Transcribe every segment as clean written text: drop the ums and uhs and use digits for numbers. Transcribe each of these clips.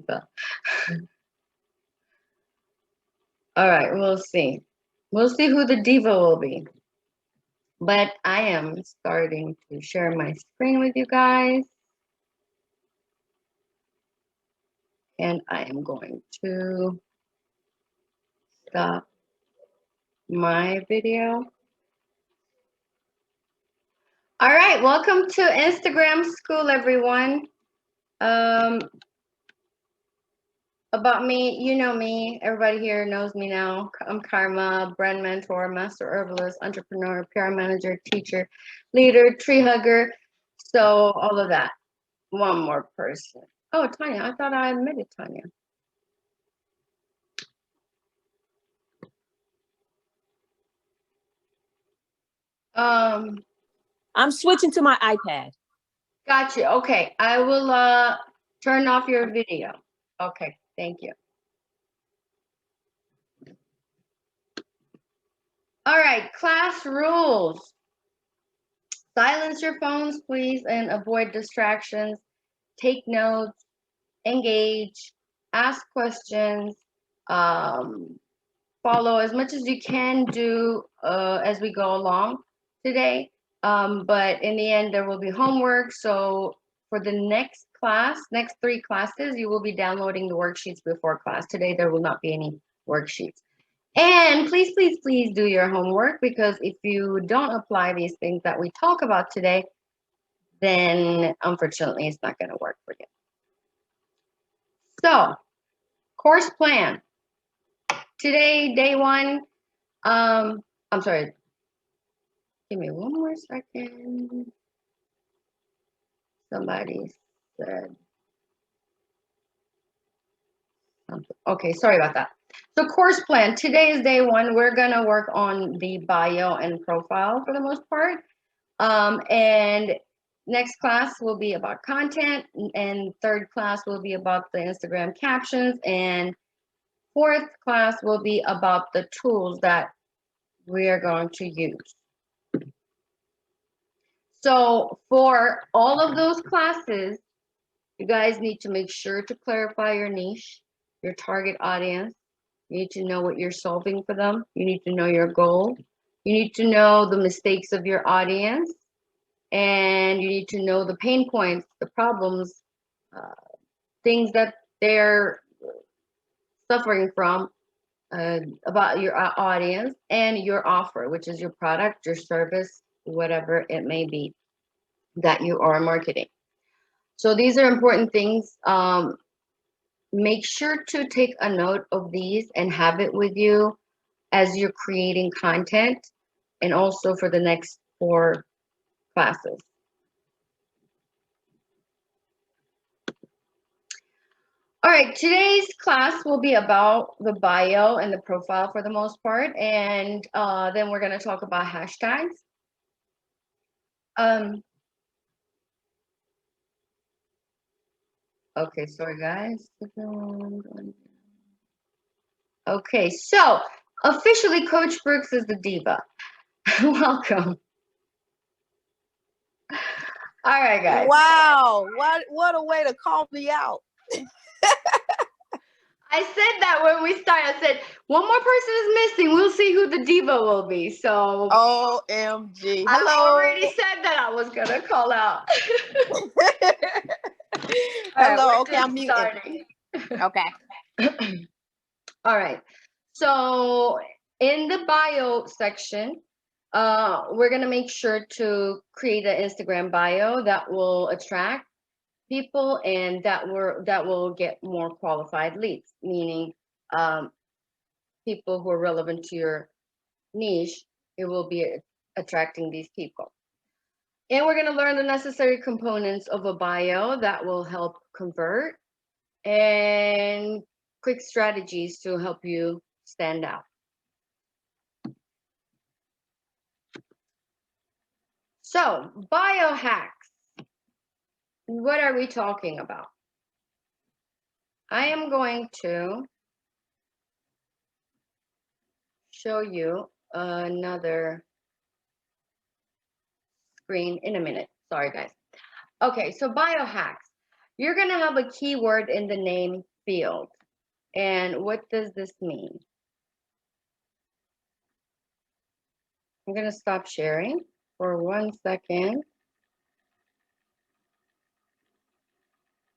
diva. All right, we'll see. We'll see who the diva will be. But I am starting to share my screen with you guys. And I am going to stop my video. All right, welcome to Instagram School, everyone. About me, you know me. Everybody here knows me now. I'm Karma, brand mentor, master herbalist, entrepreneur, PR manager, teacher, leader, tree hugger. So all of that. One more person. Oh, Tanya. I thought I admitted Tanya. I'm switching to my iPad. Gotcha. Okay. I will turn off your video. Okay. Thank you. All right. Class rules. Silence your phones, please, and avoid distractions. Take notes, engage, ask questions, follow as much as you can do as we go along today. But in the end, there will be homework. So for the next class, next 3 classes, you will be downloading the worksheets before class. Today, there will not be any worksheets. And please, please, please do your homework, because if you don't apply these things that we talk about today, then unfortunately, it's not going to work for you. So, course plan. Today, day 1. I'm sorry. Give me one more second. Somebody said something. Okay, sorry about that. So course plan. Today is day 1. We're going to work on the bio and profile for the most part. And next class will be about content. And 3rd class will be about the Instagram captions. And 4th class will be about the tools that we are going to use. So for all of those classes, you guys need to make sure to clarify your niche, your target audience. You need to know what you're solving for them. You need to know your goal. You need to know the mistakes of your audience. And you need to know the pain points, the problems, things that they're suffering from about your audience, and your offer, which is your product, your service, whatever it may be that you are marketing. So these are important things. Make sure to take a note of these and have it with you as you're creating content, and also for the next 4 classes. All right, today's class will be about the bio and the profile for the most part, and then we're going to talk about hashtags. Okay, sorry guys. Okay, so officially Coach Brooks is the diva. Welcome. All right, guys. Wow, what a way to call me out. I said that when we started. I said, one more person is missing. We'll see who the diva will be. So OMG. Hello. I already said that I was gonna call out. Hello. Right, okay, I'm muting. Okay. All right. So in the bio section, we're gonna make sure to create an Instagram bio that will attract people, and that will get more qualified leads, meaning people who are relevant to your niche. It will be attracting these people. And we're going to learn the necessary components of a bio that will help convert, and quick strategies to help you stand out. So, bio hacks. What are we talking about? I am going to show you another screen in a minute. Sorry, guys. Okay, so bio hacks. You're going to have a keyword in the name field. And what does this mean? I'm going to stop sharing for 1 second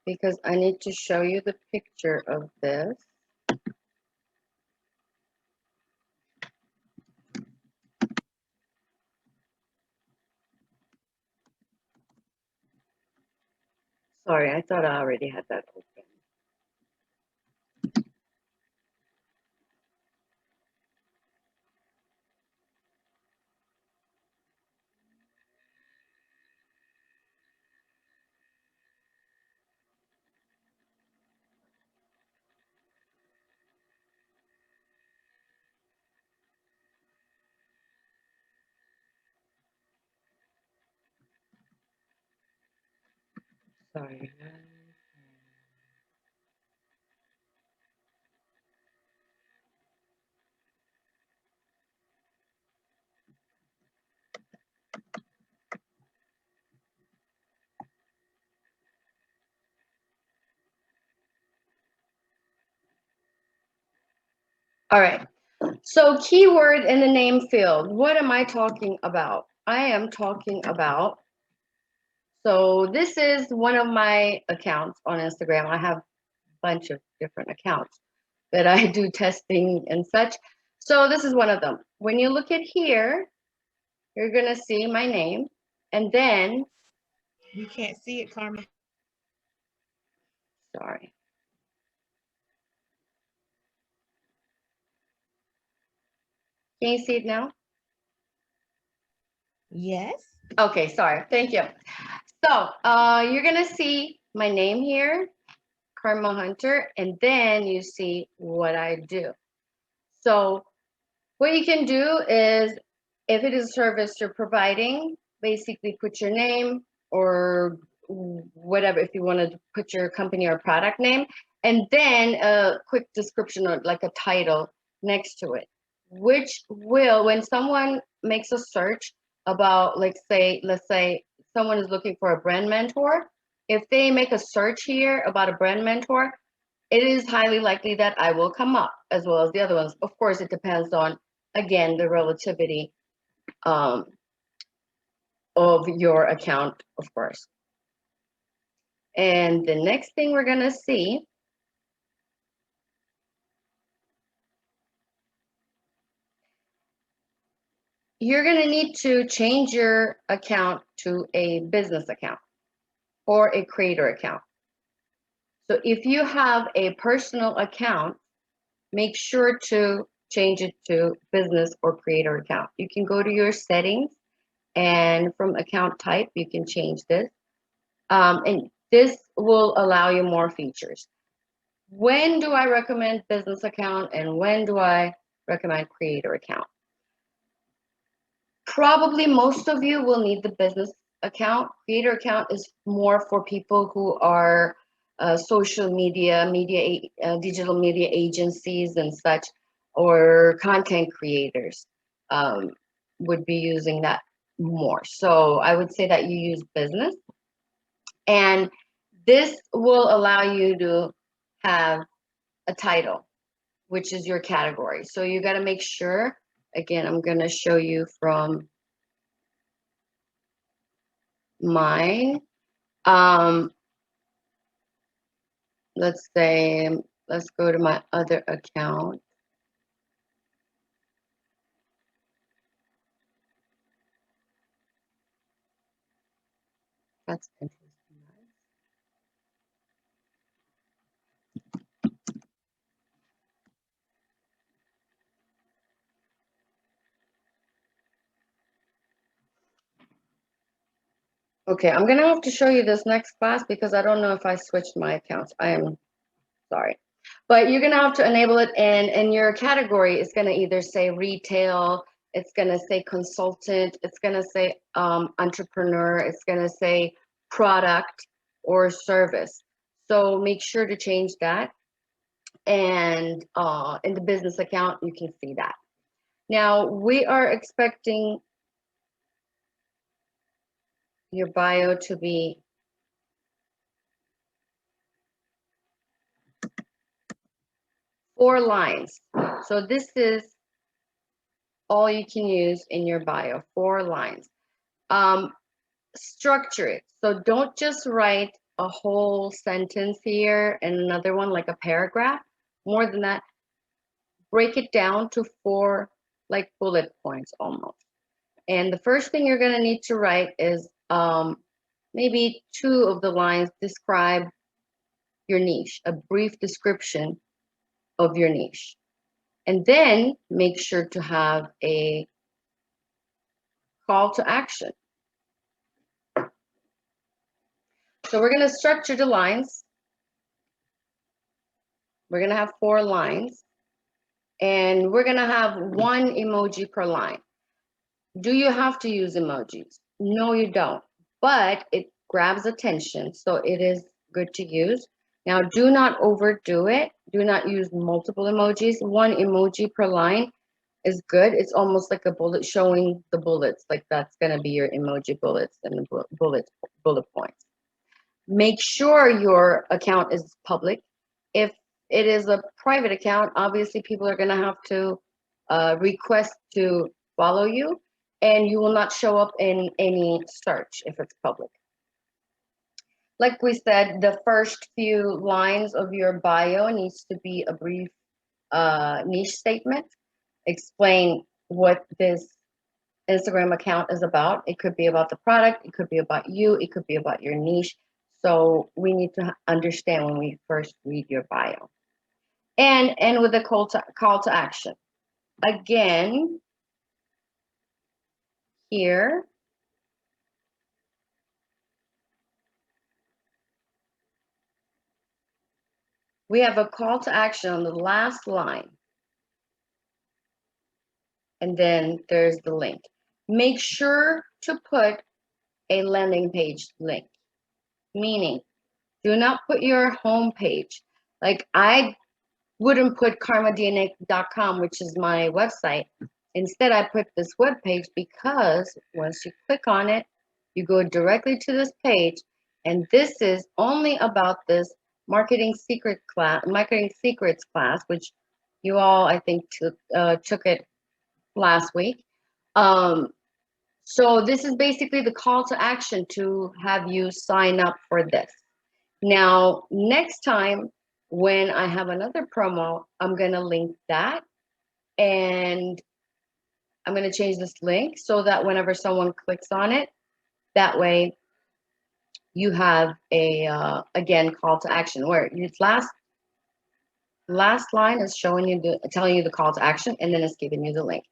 because I need to show you the picture of this. Sorry, I thought I already had that open. Sorry. All right. So keyword in the name field. What am I talking about? I am talking about, so this is one of my accounts on Instagram. I have a bunch of different accounts that I do testing and such. So this is one of them. When you look at here, you're going to see my name. And then, You can't see it, Karma. sorry. Can you see it now? Yes. Okay, sorry. Thank you. So you're going to see my name here, Karma Hunter, and then you see what I do. So what you can do is, if it is a service you're providing, basically put your name or whatever, if you want to put your company or product name, and then a quick description or like a title next to it, which will, when someone makes a search about, like, let's say someone is looking for a brand mentor, if they make a search here about a brand mentor, it is highly likely that I will come up as well as the other ones. Of course, it depends on, again, the relativity of your account, of course. And the next thing we're going to see, you're going to need to change your account to a business account or a creator account. So if you have a personal account, make sure to change it to business or creator account. You can go to your settings, and from account type, you can change this. And this will allow you more features. When do I recommend business account and when do I recommend creator account? Probably most of you will need the business account. Creator account is more for people who are social media, digital media agencies and such, or content creators would be using that more. So I would say that you use business. And this will allow you to have a title, which is your category. So you got to make sure, again, I'm going to show you from mine. Let's say, let's go to my other account. That's interesting. Okay, I'm gonna have to show you this next class because I don't know if I switched my accounts. I am sorry. But you're gonna have to enable it, and your category is gonna either say retail, it's gonna say consultant, it's gonna say entrepreneur, it's gonna say product or service. So make sure to change that. And in the business account, you can see that. Now we are expecting your bio to be 4 lines. So this is all you can use in your bio, 4 lines. Structure it. So don't just write a whole sentence here and another one like a paragraph. More than that, break it down to 4 like bullet points almost. And the first thing you're going to need to write is maybe 2 of the lines describe your niche, a brief description of your niche. And then make sure to have a call to action. So we're going to structure the lines. We're going to have 4 lines. And we're going to have 1 emoji per line. Do you have to use emojis? No, you don't. But it grabs attention, so it is good to use. Now, do not overdo it. Do not use multiple emojis. 1 emoji per line is good. It's almost like a bullet showing the bullets. Like that's going to be your emoji bullets and the bullet points. Make sure your account is public. If it is a private account, obviously people are going to have to request to follow you, and you will not show up in any search if it's public. Like we said, the first few lines of your bio needs to be a brief niche statement. Explain what this Instagram account is about. It could be about the product, it could be about you, it could be about your niche. So we need to understand when we first read your bio. And with a call to action. Again, here, we have a call to action on the last line. And then there's the link. Make sure to put a landing page link, meaning do not put your home page. Like I wouldn't put KarmaDNA.com, which is my website. Instead, I put this web page because once you click on it, you go directly to this page, and this is only about this marketing secrets class, which you all I think took it last week. So this is basically the call to action to have you sign up for this. Now, next time when I have another promo, I'm going to link that, and I'm going to change this link so that whenever someone clicks on it, that way you have a, again, call to action where your last line is showing you telling you the call to action, and then it's giving you the link.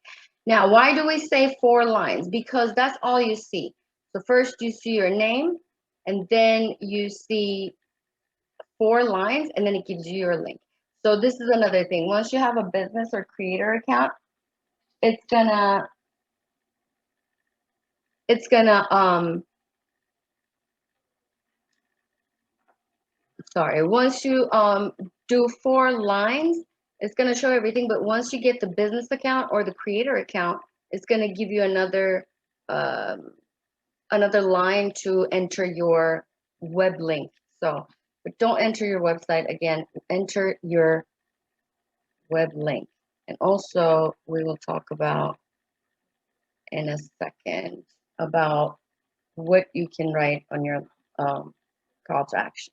Now, why do we say 4 lines? Because that's all you see. So first you see your name, and then you see 4 lines, and then it gives you your link. So this is another thing. Once you have a business or creator account, it's gonna once you do 4 lines, it's gonna show everything. But once you get the business account or the creator account, it's gonna give you another line to enter your web link. So, but don't enter your website again. Enter your web link. And also, we will talk about in a second about what you can write on your call to action.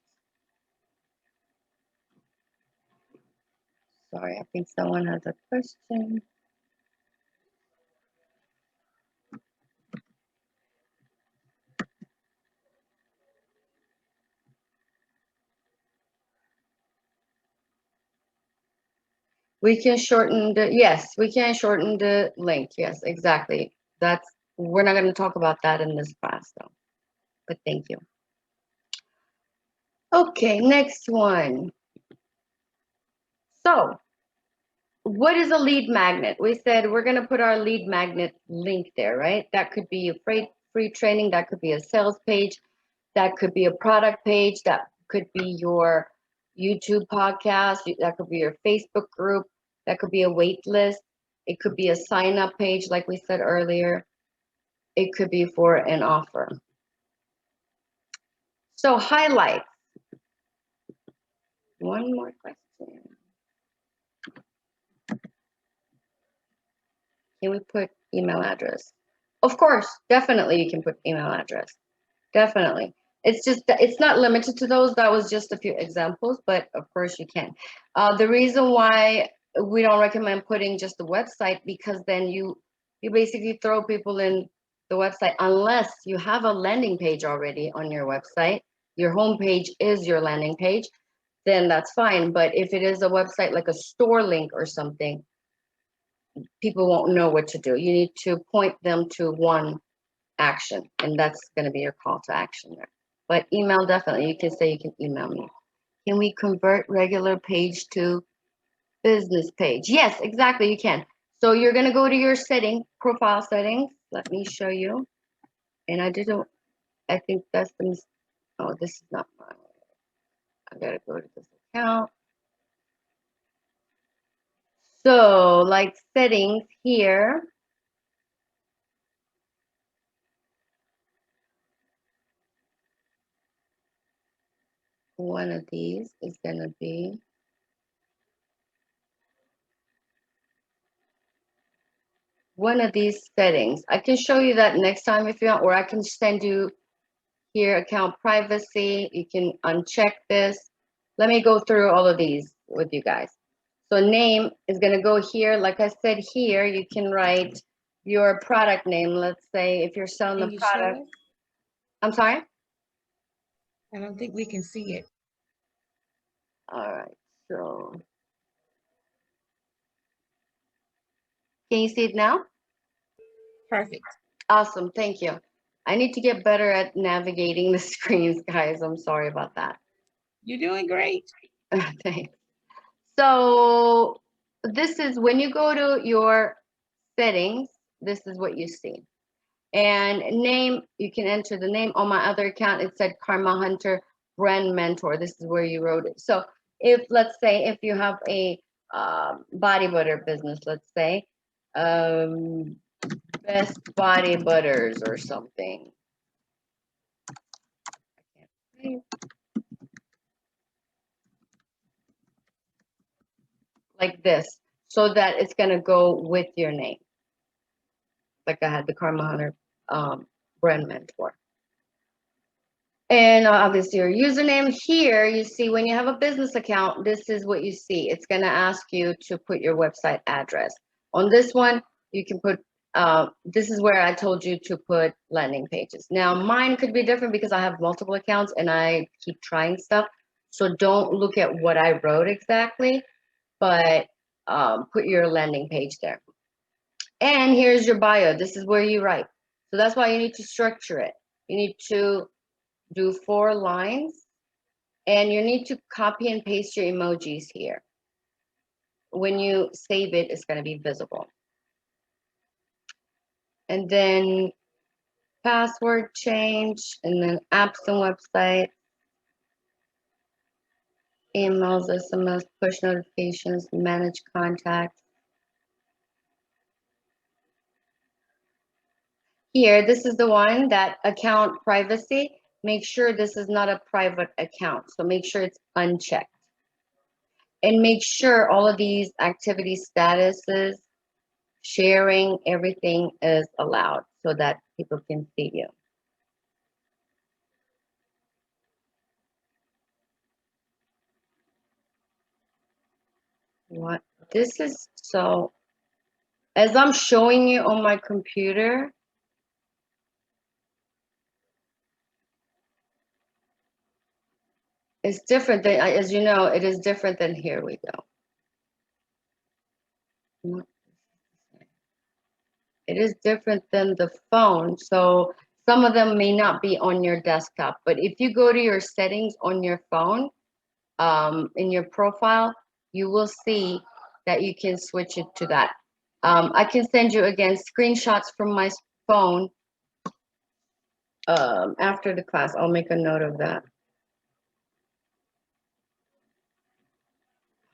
Sorry, I think someone has a question. We can shorten we can shorten the link. Yes, exactly. We're not going to talk about that in this class though, but thank you. Okay, next one. So, what is a lead magnet? We said we're going to put our lead magnet link there, right? That could be a free training, that could be a sales page, that could be a product page, that could be your YouTube podcast, that could be your Facebook group, that could be a wait list, it could be a sign up page like we said earlier, it could be for an offer. So highlights. One more question. Can we put email address? Of course, definitely you can put email address. Definitely. It's just that it's not limited to those. That was just a few examples, but of course you can. The reason why we don't recommend putting just the website, because then you basically throw people in the website unless you have a landing page already on your website. Your home page is your landing page, then that's fine. But if it is a website like a store link or something, people won't know what to do. You need to point them to one action, and that's going to be your call to action there. But email, definitely, you can say you can email me. Can we convert regular page to business page? Yes, exactly, you can. So you're going to go to your profile settings. Let me show you. And I think that's oh, this is not mine. I got to go to this account. So like settings here, one of these is going to be one of these settings. I can show you that next time if you want, or I can send you here account privacy. You can uncheck this. Let me go through all of these with you guys. So name is going to go here. Like I said, here you can write your product name. Let's say if you're selling Can the you show product. us? I'm sorry? I don't think we can see it. All right. So can you see it now? Perfect. Awesome. Thank you. I need to get better at navigating the screens, guys. I'm sorry about that. You're doing great. Thanks. So this is when you go to your settings, this is what you see. And name, you can enter the name. On my other account, it said Karma Hunter Brand Mentor. This is where you wrote it. So if, let's say, if you have a body butter business, let's say, best body butters or something. Like this, so that it's going to go with your name. Like I had the Karma Hunter Brand Mentor. And obviously your username here, you see when you have a business account, this is what you see. It's going to ask you to put your website address. On this one, you can put, this is where I told you to put landing pages. Now mine could be different because I have multiple accounts and I keep trying stuff. So don't look at what I wrote exactly, but put your landing page there. And here's your bio. This is where you write. So that's why you need to structure it. You need to do 4 lines, and you need to copy and paste your emojis here. When you save it, it's going to be visible. And then password change, and then apps and website, emails, SMS, push notifications, manage contacts. Here, this is the one, that account privacy. Make sure this is not a private account. So make sure it's unchecked. And make sure all of these activity statuses, sharing, everything is allowed so that people can see you. What? This is so, as I'm showing you on my computer, it's different than, as you know, it is different than here we go. It is different than the phone. So some of them may not be on your desktop, but if you go to your settings on your phone, in your profile, you will see that you can switch it to that. I can send you again screenshots from my phone after the class. I'll make a note of that.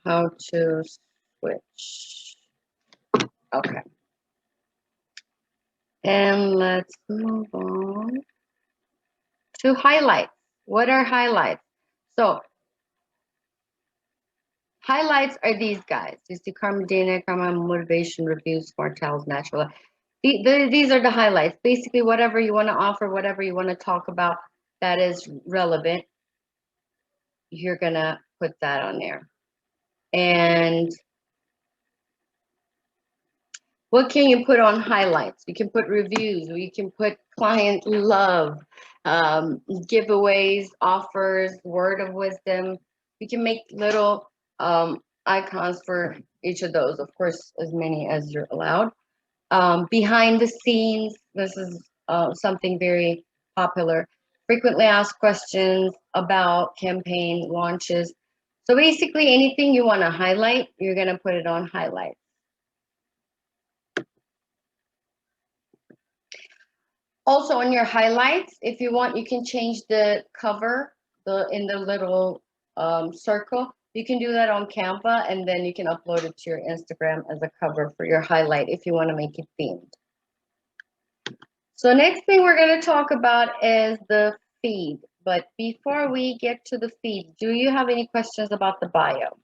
How to switch. Okay. And let's move on to highlights. What are highlights? So Highlights are these guys. You see KarmaDNA, Karma Motivation Reviews, Smart Towels, Natural. These are the highlights. Basically, whatever you want to offer, whatever you want to talk about that is relevant, you're going to put that on there. And what can you put on highlights? You can put reviews, you can put client love, giveaways, offers, word of wisdom. You can make little icons for each of those, of course, as many as you're allowed. Behind the scenes, this is something very popular. Frequently asked questions about campaign launches. So basically anything you want to highlight, you're going to put it on highlight. Also on your highlights, if you want, you can change the cover in the little circle. You can do that on Canva, and then you can upload it to your Instagram as a cover for your highlight if you want to make it themed. So next thing we're going to talk about is the feed. But before we get to the feed, do you have any questions about the bio?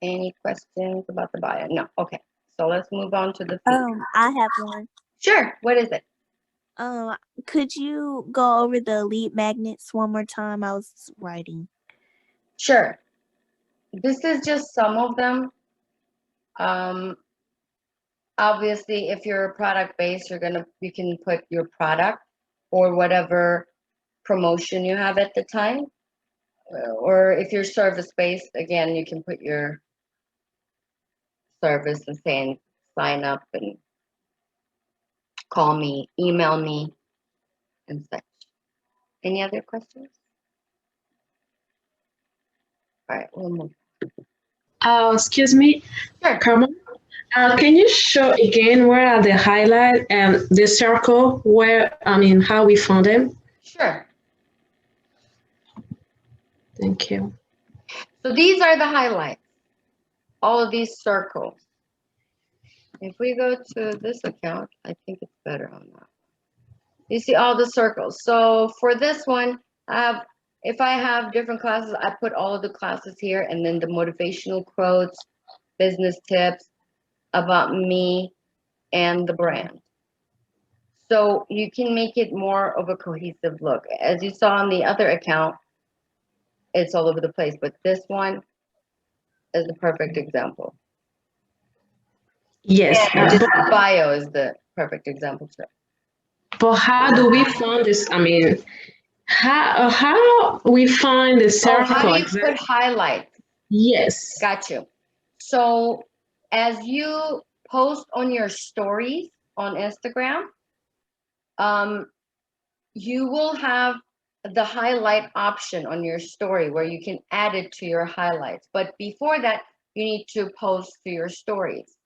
Any questions about the bio? No. Okay. So let's move on to the feed. I have one. Sure. What is it? Could you go over the lead magnets one more time? I was writing. Sure. This is just some of them. Obviously, if you're a product based, you can put your product or whatever promotion you have at the time. Or if you're service based, again, you can put your service and saying sign up and call me, email me, and such. Any other questions? All right, we'll move. Excuse me, Sure. Karma. Can you show again where are the highlight and the circle how we found them? Sure. Thank you. So these are the highlights. All of these circles. If we go to this account, I think it's better on that. You see all the circles. So for this one, if I have different classes, I put all of the classes here, and then the motivational quotes, business tips, about me, and the brand. So you can make it more of a cohesive look. As you saw on the other account, it's all over the place, but this one is the perfect example. Yes. And this bio is the perfect example too. But how do we find this? How we find the circle? Oh, how do you exactly? put highlights? Yes. Got you. So as you post on your stories on Instagram, you will have the highlight option on your story where you can add it to your highlights. But before that, you need to post to your stories.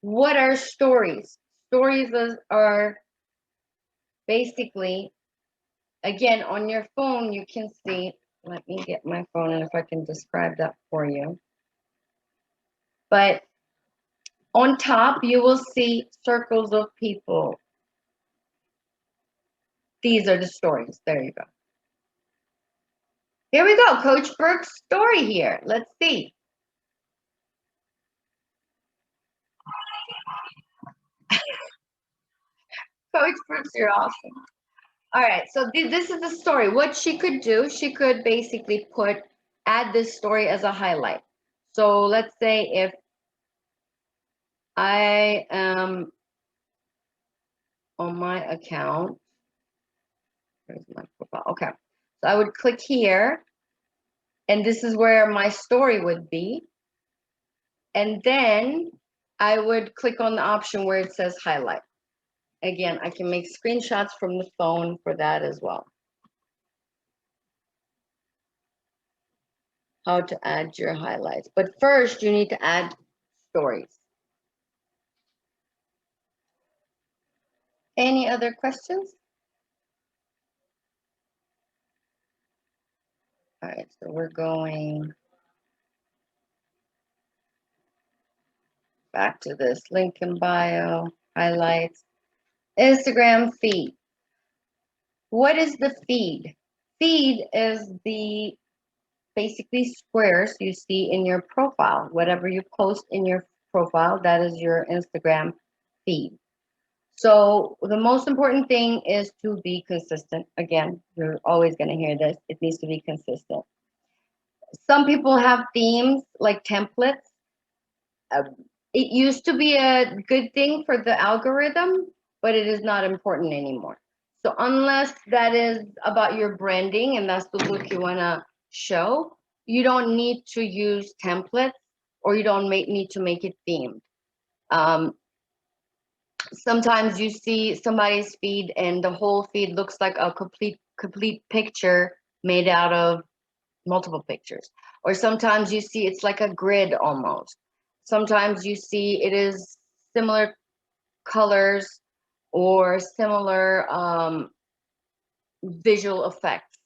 What are stories? Stories are basically, again, on your phone, you can see, let me get my phone and if I can describe that for you. But on top, you will see circles of people. These are the stories. There you go. Here we go. Coach Burke's story here. Let's see. Coach Brooks, you're awesome. All right, so this is the story. What she could do, she could basically add this story as a highlight. So let's say if I am on my account, where's my profile? Okay, so I would click here, and this is where my story would be. And then I would click on the option where it says highlight. Again, I can make screenshots from the phone for that as well. How to add your highlights. But first, you need to add stories. Any other questions? All right, so we're going back to this link in bio, highlights, Instagram feed. What is the feed? Feed is the basically squares you see in your profile. Whatever you post in your profile, that is your Instagram feed. So the most important thing is to be consistent. Again, you're always going to hear this. It needs to be consistent. Some people have themes like templates. It used to be a good thing for the algorithm, but it is not important anymore. So unless that is about your branding and that's the look you want to show, you don't need to use templates or you don't need to make it themed. Sometimes you see somebody's feed and the whole feed looks like a complete picture made out of multiple pictures. Or sometimes you see it's like a grid almost. Sometimes you see it is similar colors or similar visual effects.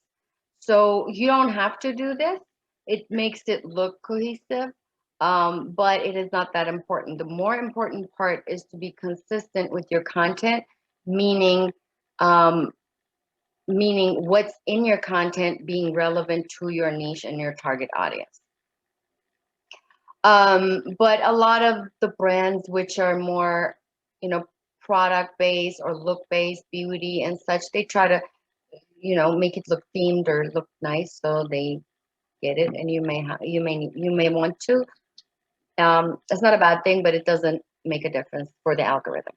So you don't have to do this. It makes it look cohesive, but it is not that important. The more important part is to be consistent with your content, meaning meaning what's in your content being relevant to your niche and your target audience. But a lot of the brands which are more, you know, product based or look based, beauty and such, they try to, you know, make it look themed or look nice, so they get it, and you may want to. It's not a bad thing, but it doesn't make a difference for the algorithm.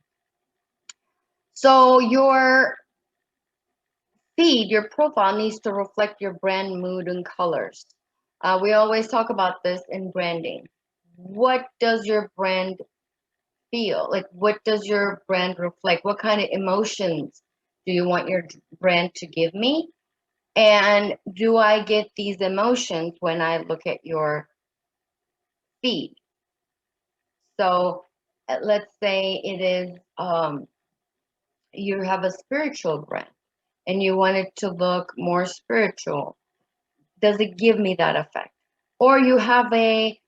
So your feed, your profile needs to reflect your brand mood and colors. We always talk about this in branding. What does your brand feel? Like, what does your brand reflect? What kind of emotions do you want your brand to give me? And do I get these emotions when I look at your feed? So let's say it is you have a spiritual brand and you want it to look more spiritual. Does it give me that effect? Or you have a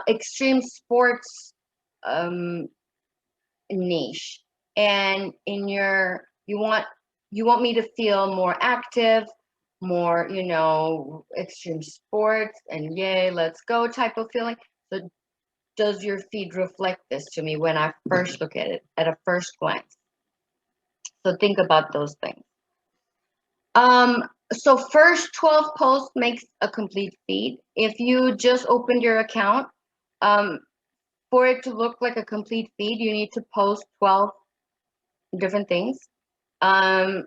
extreme sports niche, and in your you want me to feel more active, more, you know, extreme sports and yay, let's go type of feeling. So does your feed reflect this to me when I first look at it at a first glance? So think about those things. So first 12 posts makes a complete feed. If you just opened your account, for it to look like a complete feed, you need to post 12 different things. You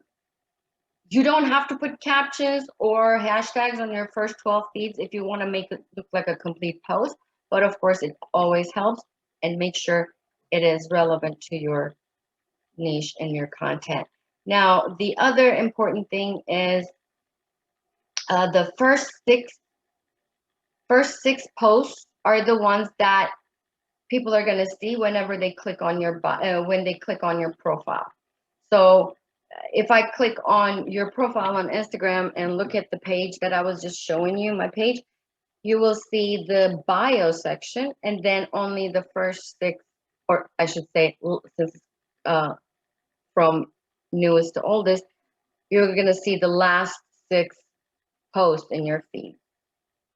don't have to put captions or hashtags on your first 12 feeds if you want to make it look like a complete post. But of course, it always helps, and make sure it is relevant to your niche and your content. Now, the other important thing is the first six posts are the ones that people are going to see whenever they click on your when they click on your profile. So if I click on your profile on Instagram and look at the page that I was just showing you, my page, you will see the bio section, and then only the first six, or I should say, since from newest to oldest, you're going to see the last six posts in your feed.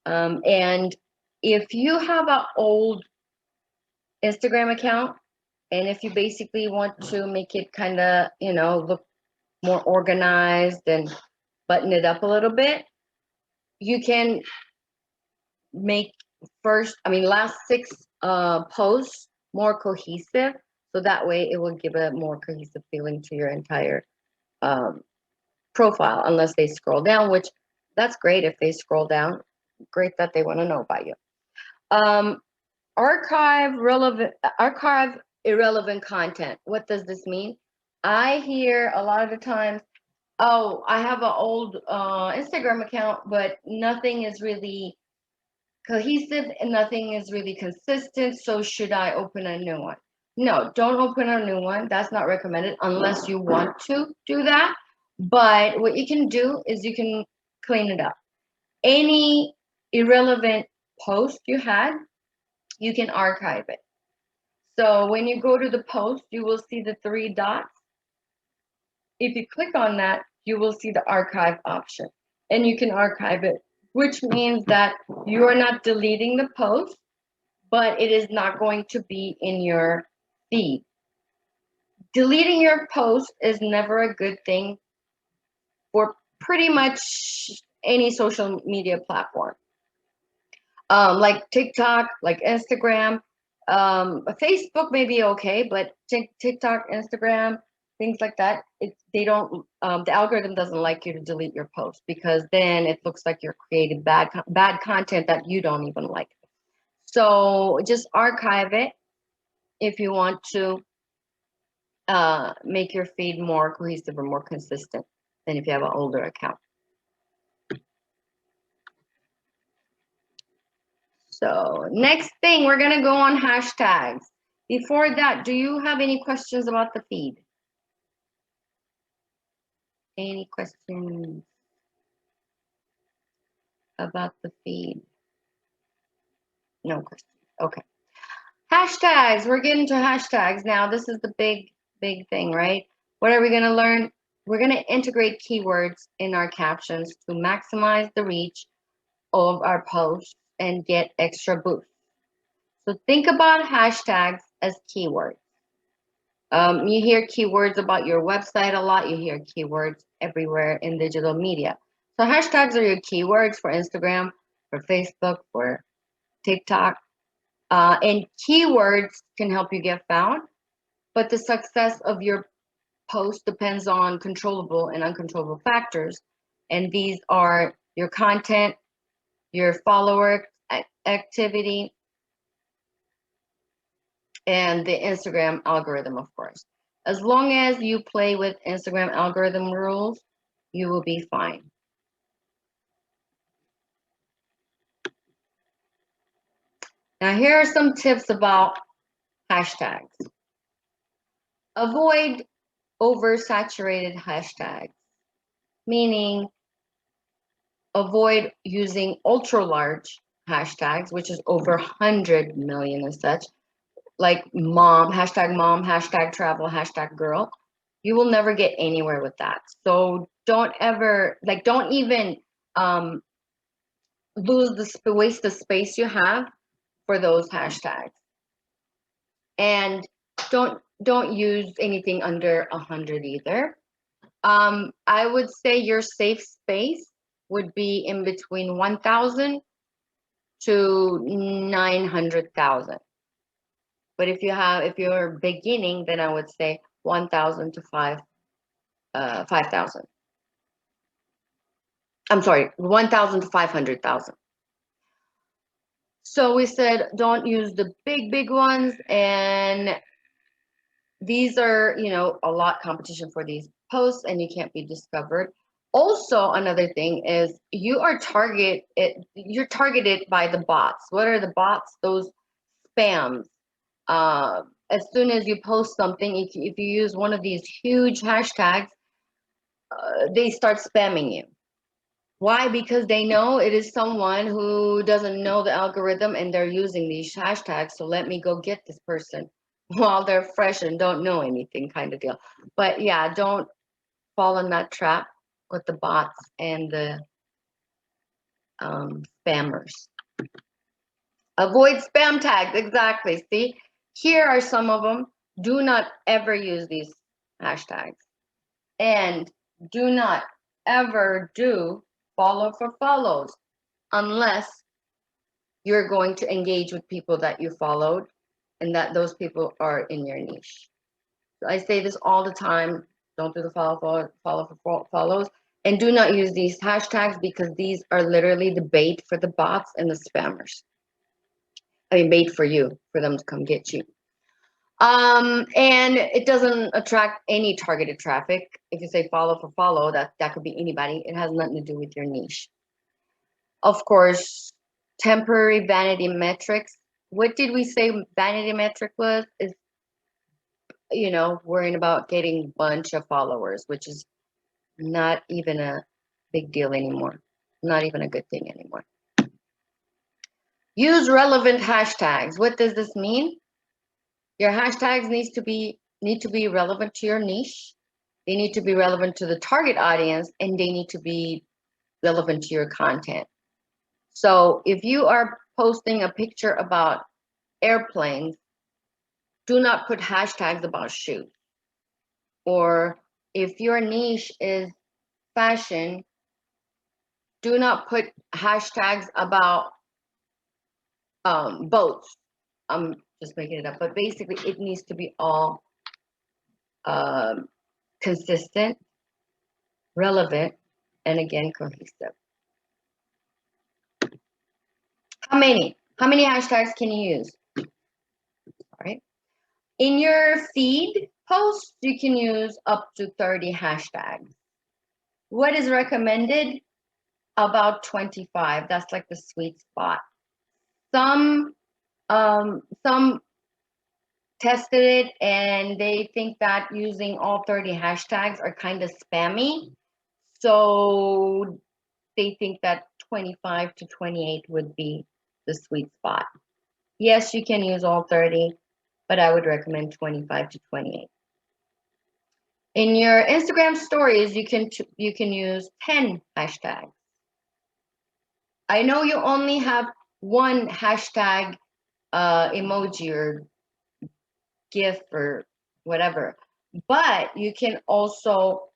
And if you have an old Instagram account, and if you basically want to make it kind of, you know, look more organized and button it up a little bit, you can make last six posts more cohesive. So that way it will give a more cohesive feeling to your entire profile, unless they scroll down, which that's great if they scroll down. Great that they want to know about you. Archive irrelevant content. What does this mean? I hear a lot of the times, oh, I have an old Instagram account, but nothing is really cohesive and nothing is really consistent. So should I open a new one? No, don't open a new one. That's not recommended unless you want to do that. But what you can do is you can clean it up. Any irrelevant post you had, you can archive it. So when you go to the post, you will see the three dots. If you click on that, you will see the archive option, and you can archive it, which means that you are not deleting the post, but it is not going to be in your feed. Deleting your post is never a good thing for pretty much any social media platform. Like TikTok, like Instagram, Facebook may be okay, but TikTok, Instagram, things like that, they don't. The algorithm doesn't like you to delete your post, because then it looks like you're creating bad content that you don't even like. So just archive it if you want to make your feed more cohesive or more consistent than if you have an older account. So next thing, we're going to go on hashtags. Before that, do you have any questions about the feed? Any questions about the feed? No questions. Okay. Hashtags. We're getting to hashtags now. This is the big thing, right? What are we going to learn? We're going to integrate keywords in our captions to maximize the reach of our posts and get extra boosts. So think about hashtags as keywords. You hear keywords about your website a lot. You hear keywords everywhere in digital media. So hashtags are your keywords for Instagram, for Facebook, for TikTok. And keywords can help you get found, but the success of your post depends on controllable and uncontrollable factors. And these are your content, your follower activity, and the Instagram algorithm, of course. As long as you play with Instagram algorithm rules, you will be fine. Now, here are some tips about hashtags. Avoid oversaturated hashtags, meaning avoid using ultra large hashtags, which is over 100 million and such, like mom, hashtag travel, hashtag girl. You will never get anywhere with that. So don't even waste the space you have for those hashtags. And don't use anything under 100 either. I would say your safe space would be in between 1,000 to 900,000. But if you're beginning, then I would say 1,000 to 5,000. I'm sorry, 1,000 to 500,000. So we said don't use the big ones, and these are, a lot competition for these posts, and you can't be discovered. Also, another thing is you're targeted by the bots. What are the bots? Those spams. As soon as you post something, if you use one of these huge hashtags, they start spamming you. Why? Because they know it is someone who doesn't know the algorithm and they're using these hashtags. So let me go get this person while they're fresh and don't know anything, kind of deal. But yeah, don't fall in that trap with the bots and the spammers. Avoid spam tags. Exactly. See, here are some of them. Do not ever use these hashtags. And do not ever do follow for follows unless you're going to engage with people that you followed and that those people are in your niche. So I say this all the time. Don't do the follow for follows. And do not use these hashtags, because these are literally the bait for the bots and the spammers. I mean, bait for you, for them to come get you. And it doesn't attract any targeted traffic. If you say follow for follow, that could be anybody. It has nothing to do with your niche. Of course, temporary vanity metrics. What did we say vanity metric was? Is, worrying about getting a bunch of followers, which is not even a big deal anymore. Not even a good thing anymore. Use relevant hashtags. What does this mean? Your hashtags need to be relevant to your niche. they need to be relevant to the target audience, and they need to be relevant to your content. So if you are posting a picture about airplanes, do not put hashtags about shoes. Or if your niche is fashion, do not put hashtags about boats. I'm just making it up, but basically it needs to be all consistent, relevant, and again, cohesive. How many hashtags can you use? All right. In your feed posts, you can use up to 30 hashtags. What is recommended? About 25. That's like the sweet spot. Some tested it and they think that using all 30 hashtags are kind of spammy. So they think that 25 to 28 would be the sweet spot. Yes, you can use all 30, but I would recommend 25 to 28. In your Instagram stories, you can use 10 hashtags. I know you only have one hashtag emoji or GIF or whatever, but you can also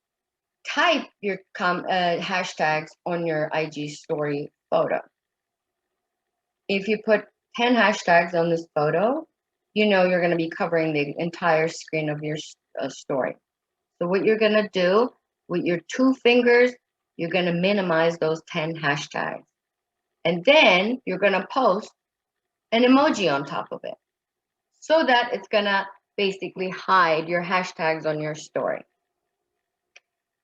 type your hashtags on your IG story photo. If you put 10 hashtags on this photo, you know you're going to be covering the entire screen of your story. So what you're going to do with your 2 fingers, you're going to minimize those 10 hashtags. And then you're going to post an emoji on top of it so that it's going to basically hide your hashtags on your story.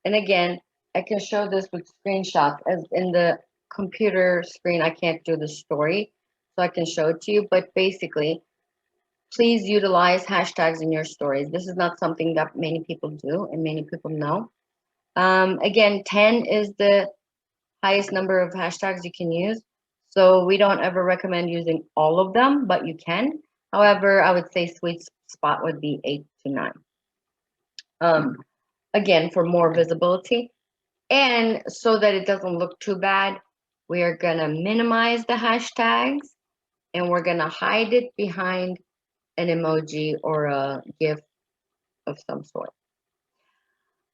And again, I can show this with screenshots. As in the computer screen, I can't do the story, so I can show it to you. But basically, please utilize hashtags in your stories. This is not something that many people do and many people know. Again, 10 is the highest number of hashtags you can use. So we don't ever recommend using all of them, but you can. However, I would say sweet spot would be 8 to 9. Again, for more visibility. And so that it doesn't look too bad, we are going to minimize the hashtags and we're going to hide it behind an emoji or a GIF of some sort.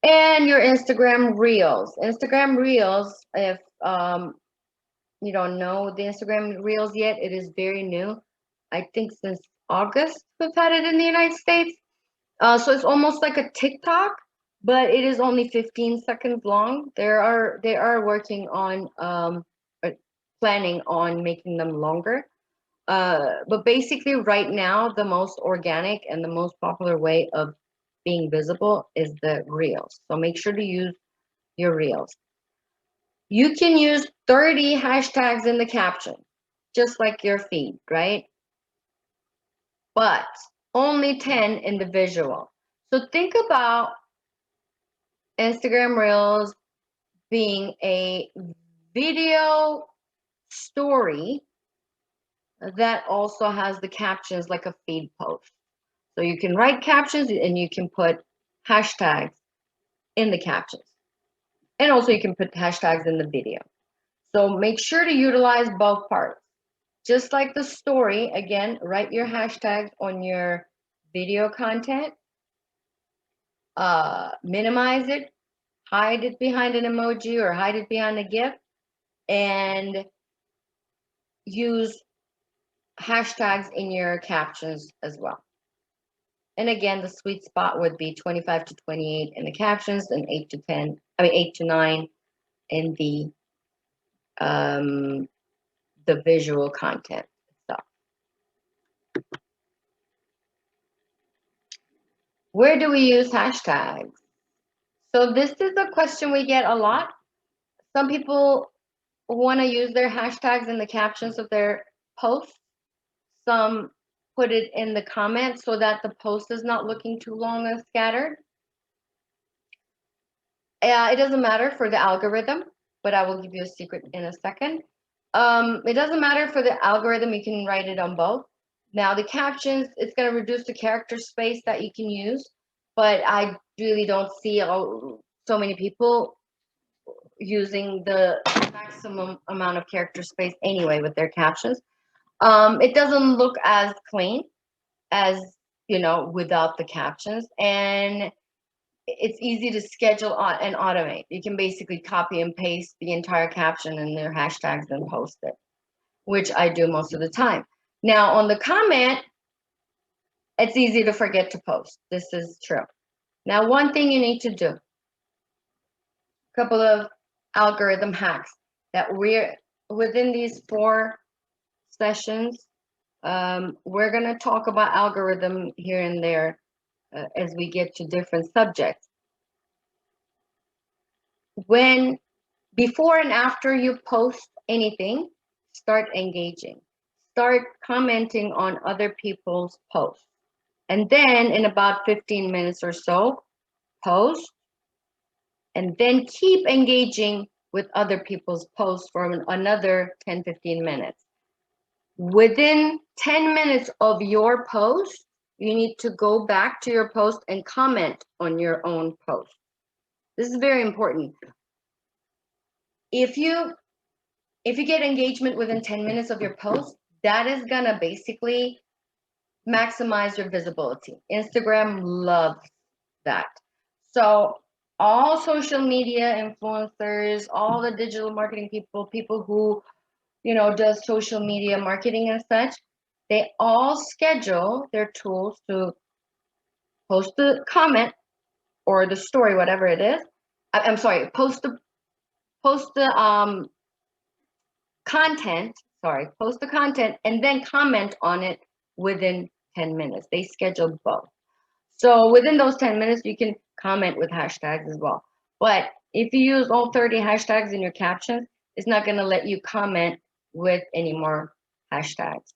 And your Instagram Reels. Instagram Reels, if you don't know the Instagram Reels yet, it is very new. I think since August we've had it in the United States. So it's almost like a TikTok, but it is only 15 seconds long. They are working on planning on making them longer. But basically right now, the most organic and the most popular way of being visible is the Reels. So make sure to use your Reels. You can use 30 hashtags in the caption, just like your feed, right? But only 10 in the visual. So think about Instagram Reels being a video story that also has the captions like a feed post. So you can write captions and you can put hashtags in the captions. And also you can put hashtags in the video. So make sure to utilize both parts. Just like the story, again, write your hashtags on your video content, minimize it, hide it behind an emoji or hide it behind a GIF, and use hashtags in your captions as well. And again, the sweet spot would be 25 to 28 in the captions and 8 to 9 in the visual content itself. Where do we use hashtags? So this is a question we get a lot. Some people want to use their hashtags in the captions of their posts. Some put it in the comments so that the post is not looking too long and scattered. It doesn't matter for the algorithm, but I will give you a secret in a second. It doesn't matter for the algorithm, you can write it on both. Now the captions, it's going to reduce the character space that you can use. but I really don't see so many people using the maximum amount of character space anyway with their captions. It doesn't look as clean as, without the captions, and it's easy to schedule and automate. You can basically copy and paste the entire caption and their hashtags and post it, which I do most of the time. Now on the comment, it's easy to forget to post. This is true. Now, one thing you need to do, a couple of algorithm hacks that we're within these 4 sessions. We're going to talk about algorithm here and there as we get to different subjects. Before and after you post anything, start engaging. Start commenting on other people's posts. And then in about 15 minutes or so, post. And then keep engaging with other people's posts for another 10, 15 minutes. Within 10 minutes of your post, you need to go back to your post and comment on your own post. This is very important. If you get engagement within 10 minutes of your post, that is gonna basically maximize your visibility. Instagram loves that. So all social media influencers, all the digital marketing people who, does social media marketing and such, they all schedule their tools to post the comment or the story, whatever it is. I'm sorry, post the content, post the content and then comment on it within 10 minutes. They schedule both. So within those 10 minutes, you can comment with hashtags as well. But if you use all 30 hashtags in your captions, it's not going to let you comment with any more hashtags.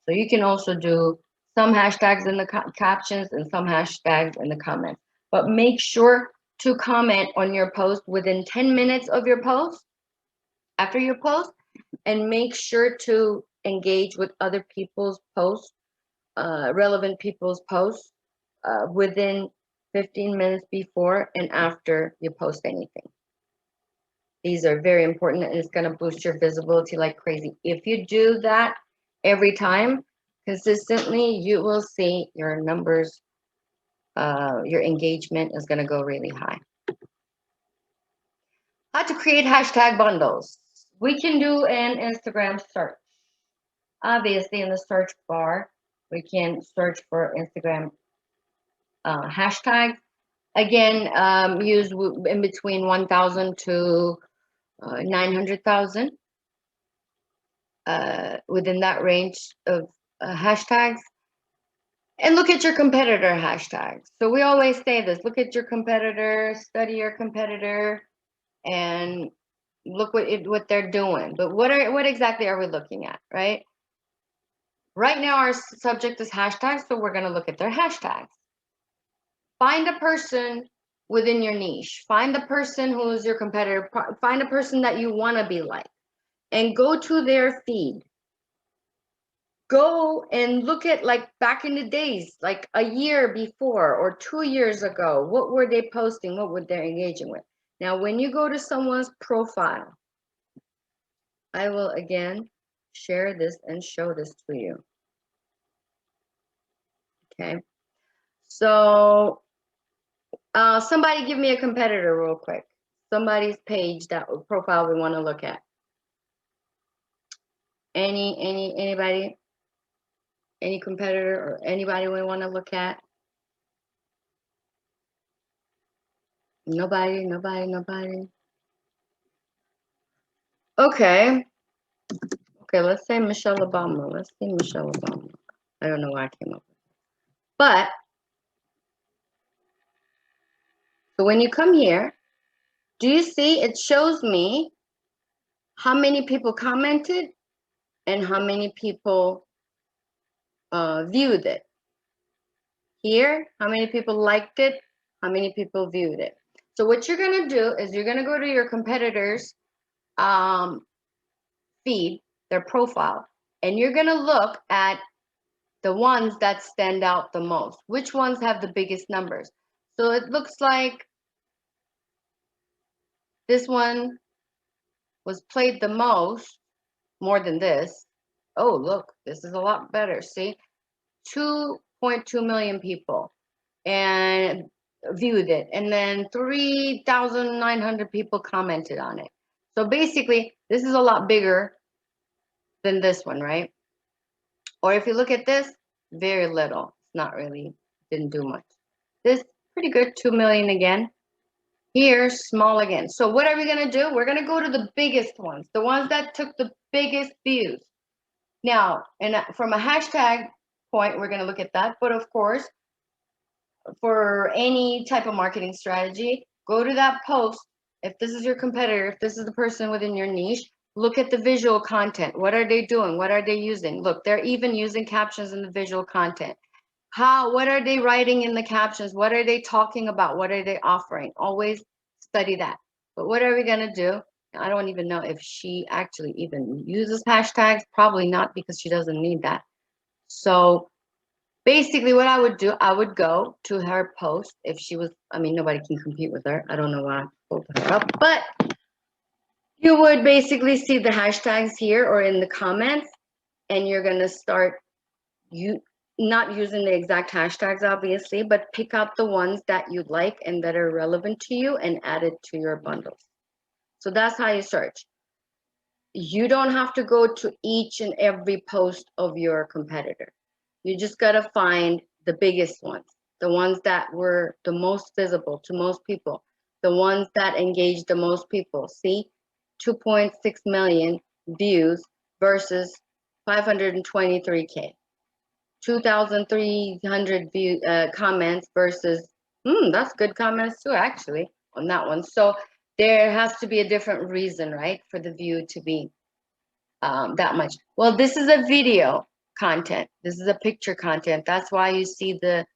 So you can also do some hashtags in the captions and some hashtags in the comments. But make sure to comment on your post within 10 minutes of your post, after your post, and make sure to engage with other people's posts, relevant people's posts, within 15 minutes before and after you post anything. These are very important and it's going to boost your visibility like crazy. If you do that every time consistently, you will see your numbers, your engagement is going to go really high. How to create hashtag bundles. We can do an Instagram search. Obviously, in the search bar, we can search for Instagram hashtags. Again, use in between 1,000 to 900,000. Within that range of hashtags. And look at your competitor hashtags. So we always say this, look at your competitor, study your competitor, and look what they're doing. But what exactly are we looking at, right? Right now our subject is hashtags, so we're going to look at their hashtags. Find a person within your niche. Find the person who is your competitor. Find a person that you want to be like, and go to their feed. Go and look at, like, back in the days, like a year before or 2 years ago, what were they posting? What were they engaging with? Now, when you go to someone's profile, I will again share this and show this to you. Okay. So somebody give me a competitor real quick. Somebody's page, that profile we want to look at. Anybody? Any competitor or anybody we want to look at? Nobody. Okay, let's say Michelle Obama. Let's see Michelle Obama. I don't know why I came up with it. But, so when you come here, do you see it shows me how many people commented and how many people viewed it? Here, how many people liked it? How many people viewed it? So what you're going to do is you're going to go to your competitors' feed, their profile, and you're going to look at the ones that stand out the most. Which ones have the biggest numbers? So it looks like this one was played the most, more than this. Oh, look, this is a lot better. See, 2.2 million people and viewed it, and then 3,900 people commented on it. So basically, this is a lot bigger than this one, right? Or if you look at this, very little. It's not really, didn't do much. This, pretty good, 2 million again. Here, small again. So what are we going to do? We're going to go to the biggest ones, the ones that took the biggest views. Now, and from a hashtag point, we're going to look at that. But of course, for any type of marketing strategy, go to that post. If this is your competitor, if this is the person within your niche, look at the visual content. What are they doing? What are they using? Look, they're even using captions in the visual content. What are they writing in the captions? What are they talking about? What are they offering? Always study that. But what are we going to do? I don't even know if she actually even uses hashtags. Probably not, because she doesn't need that. So basically what I would do, I would go to her post if she was, I mean, nobody can compete with her. I don't know why I pulled her up, but you would basically see the hashtags here or in the comments, and you're going to start not using the exact hashtags, obviously, but pick out the ones that you like and that are relevant to you and add it to your bundles. So that's how you search. You don't have to go to each and every post of your competitor. You just got to find the biggest ones, the ones that were the most visible to most people, the ones that engaged the most people. See, 2.6 million views versus 523K. 2,300 comments versus, that's good comments too, actually, on that one. So there has to be a different reason, right, for the view to be that much. Well, this is a video content. This is a picture content. That's why you see the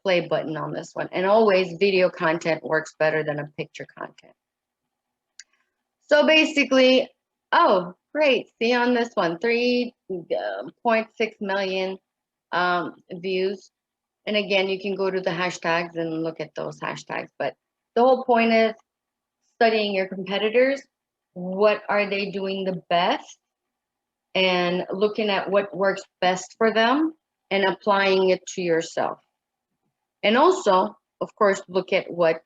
play button on this one. And always video content works better than a picture content. So basically, oh, great. See on this one, 3.6 million views. And again, you can go to the hashtags and look at those hashtags. But the whole point is studying your competitors. What are they doing the best? And looking at what works best for them and applying it to yourself. And also, of course, look at what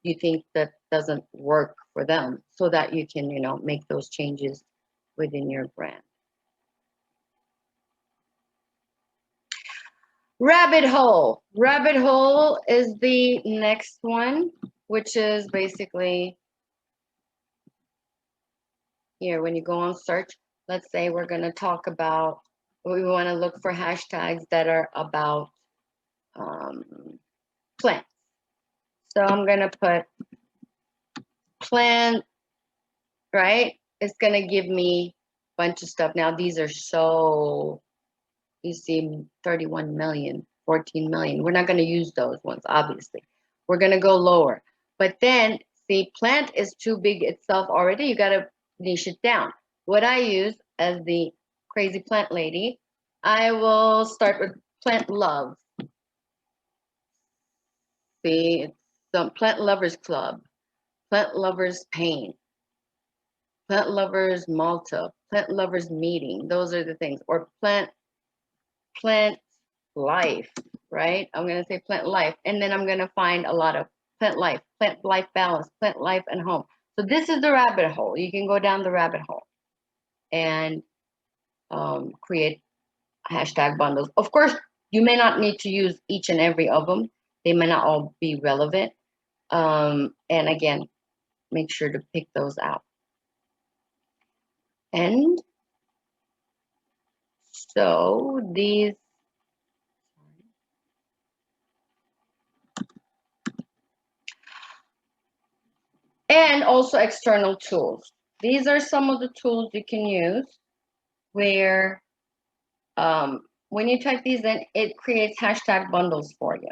you think that doesn't work for them so that you can, make those changes within your brand. Rabbit hole. Rabbit hole is the next one, which is basically here when you go on search. Let's say we're going to talk about, we want to look for hashtags that are about plants. So I'm going to put plant, right? It's going to give me a bunch of stuff. Now, these are so, you see 31 million, 14 million. We're not going to use those ones, obviously. We're going to go lower. But then, see, plant is too big itself already. You got to niche it down. What I use as the crazy plant lady, I will start with plant love. See, it's some plant lovers club, plant lovers pain, plant lovers Malta, plant lovers meeting. Those are the things. Or plant life, right? I'm going to say plant life. And then I'm going to find a lot of plant life balance, plant life and home. So this is the rabbit hole. You can go down the rabbit hole and create hashtag bundles. Of course, you may not need to use each and every of them. They may not all be relevant. And again, make sure to pick those out. And so these, and also external tools. These are some of the tools you can use where when you type these in, it creates hashtag bundles for you.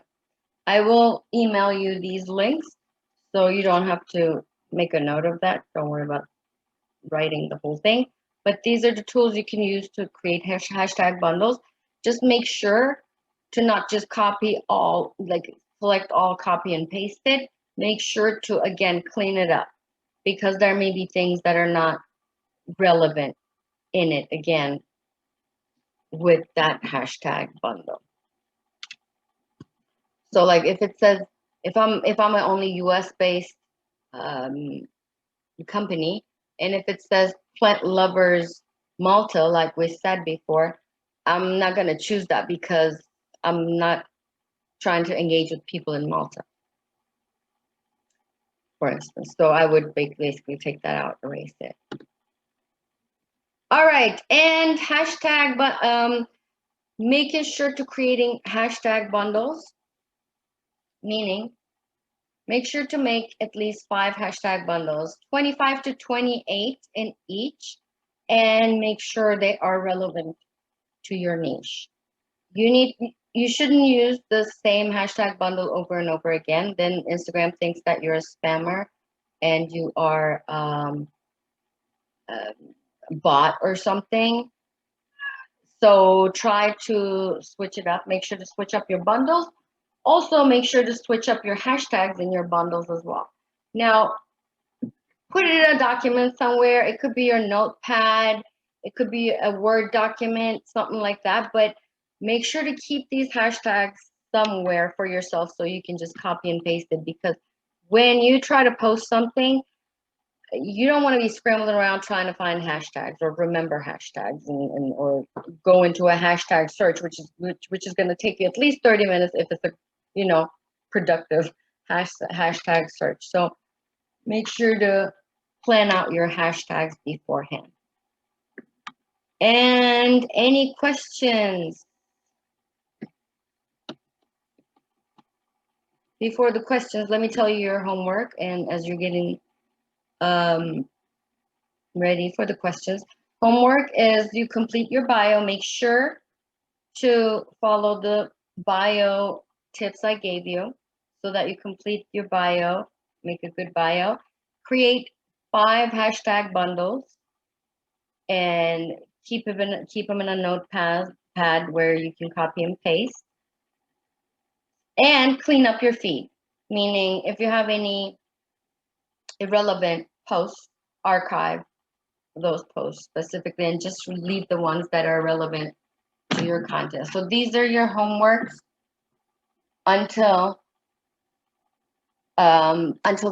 I will email you these links so you don't have to make a note of that. Don't worry about writing the whole thing. But these are the tools you can use to create hashtag bundles. Just make sure to not just copy all, like select all, copy and paste it. Make sure to, again, clean it up because there may be things that are not relevant in it, again, with that hashtag bundle. So like if it says, if I'm an only US based company, and if it says plant lovers Malta, like we said before, I'm not going to choose that because I'm not trying to engage with people in Malta, for instance. So I would basically take that out, erase it. All right, and hashtag, but making sure to creating hashtag bundles, meaning make sure to make at least 5 hashtag bundles, 25 to 28 in each, and make sure they are relevant to your niche. You shouldn't use the same hashtag bundle over and over again. Then Instagram thinks that you're a spammer and you are a bot or something. So try to switch it up. Make sure to switch up your bundles. Also, make sure to switch up your hashtags in your bundles as well. Now, put it in a document somewhere. It could be your notepad. It could be a Word document, something like that. But make sure to keep these hashtags somewhere for yourself so you can just copy and paste it. Because when you try to post something, you don't want to be scrambling around trying to find hashtags or remember hashtags and or go into a hashtag search, which is going to take you at least 30 minutes if it's a productive hashtag search. So make sure to plan out your hashtags beforehand. And any questions? Before the questions, let me tell you your homework. And as you're getting ready for the questions, homework is you complete your bio. Make sure to follow the bio tips I gave you so that you complete your bio, make a good bio, create 5 hashtag bundles, and keep them in a notepad where you can copy and paste, and clean up your feed. Meaning, if you have any irrelevant posts, archive those posts specifically, and just leave the ones that are relevant to your content. So these are your homeworks until the next